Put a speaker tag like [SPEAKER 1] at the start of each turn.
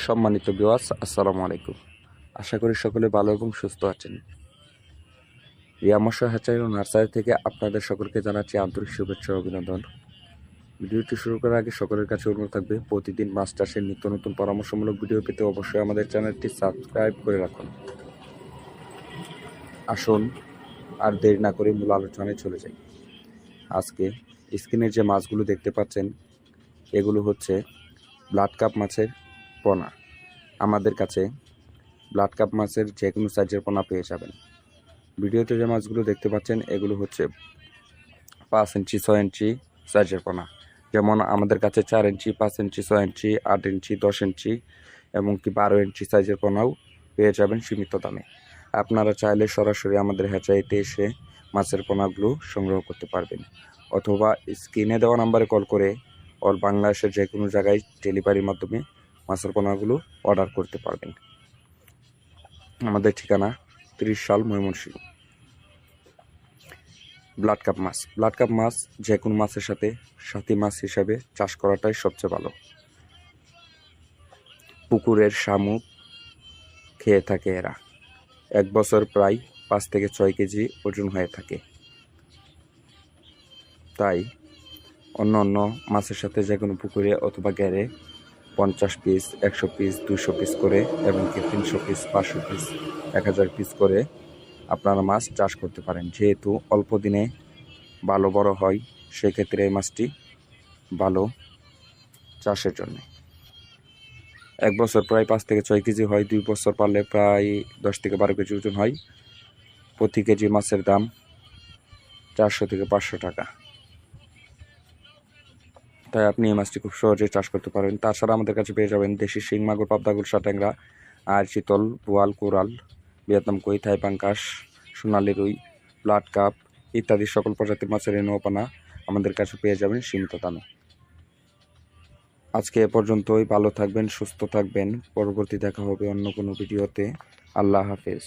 [SPEAKER 1] সম্মানিত ভিউয়ার্স, আসসালামু আলাইকুম। আশা করি সকলে ভালো এবং সুস্থ আছেন। রিয়া মৎস্য হ্যাচারি ও নার্সারি থেকে আপনাদের সকলকে জানাচ্ছি আন্তরিক শুভেচ্ছা ও অভিনন্দন। ভিডিওটি শুরু করার আগে সকলের কাছে অনুরোধ থাকবে, প্রতিদিন মাছ চাষের নিত্য নতুন পরামর্শমূলক ভিডিও পেতে অবশ্যই আমাদের চ্যানেলটি সাবস্ক্রাইব করে রাখুন। আসুন আর দেরি না করে মূল আলোচনায় চলে যাই। আজকে স্ক্রিনের যে মাছগুলো দেখতে পাচ্ছেন, এগুলো হচ্ছে ব্লাড কাপ মাছের পোনা। আমাদের কাছে ব্লাড কাপ মাছের যে কোনো সাইজের পোনা পেয়ে যাবেন। ভিডিওতে যে মাছগুলো দেখতে পাচ্ছেন, এগুলো হচ্ছে 5 ইঞ্চি 6 ইঞ্চি সাইজের পোনা। যেমন আমাদের কাছে 4 ইঞ্চি 5 ইঞ্চি 6 ইঞ্চি 8 ইঞ্চি 10 ইঞ্চি এমনকি 12 ইঞ্চি সাইজের পোনাও পেয়ে যাবেন সীমিত দামে। আপনারা চাইলে সরাসরি আমাদের হ্যাচারিতে এসে মাছের পোনাগুলো সংগ্রহ করতে পারবেন, অথবা স্ক্রিনে দেওয়া নাম্বারে কল করে অল বাংলাদেশের যে কোনো জায়গায় ডেলিভারির মাধ্যমে মাছের পোনাগুলো অর্ডার করতে পারবেন। আমাদের ঠিকানা 30 সাল ময়মনসিংহ। ব্লাড কাপ মাছ যে কোনো মাছের সাথে সাথী মাছ হিসাবে চাষ করাটাই সবচেয়ে ভালো। পুকুরের শামুক খেয়ে থাকে এরা। 1 বছর প্রায় 5 থেকে 6 কেজি ওজন হয়ে থাকে। তাই অন্য মাছের সাথে যে কোনো পুকুরে অথবা গ্যারে 50 পিস 100 পিস 200 পিস করে এমনকি 300 পিস 500 পিস 1000 পিস করে আপনারা মাছ চাষ করতে পারেন। যেহেতু অল্প দিনে ভালো বড় হয়, সেক্ষেত্রে এই মাছটি ভালো চাষের জন্য। 1 বছর প্রায় 5 থেকে 6 কেজি হয়, 2 বছর পারলে প্রায় 10 থেকে 12 কেজি ওজন হয়। প্রতি কেজি মাছের দাম 400 থেকে 500 টাকা। তাই আপনি এই মাছটি খুব সহজেই চাষ করতে পারেন। তাছাড়া আমাদের কাছে পেয়ে যাবেন দেশি শিং মাগুর, পাবদা, গুলশা, ট্যাংরা, আর চিতল, বোয়াল, কোরাল, ভিয়েতনাম কই, থাই পাঙ্গাস, সোনালি রুই, ব্লাড কাপ ইত্যাদি সকল প্রজাতির মাছের এই নৌপানা আমাদের কাছে পেয়ে যাবেন সীমিত দামে। আজকে এ পর্যন্তই। ভালো থাকবেন, সুস্থ থাকবেন। পরবর্তী দেখা হবে অন্য কোনো ভিডিওতে। আল্লাহ হাফেজ।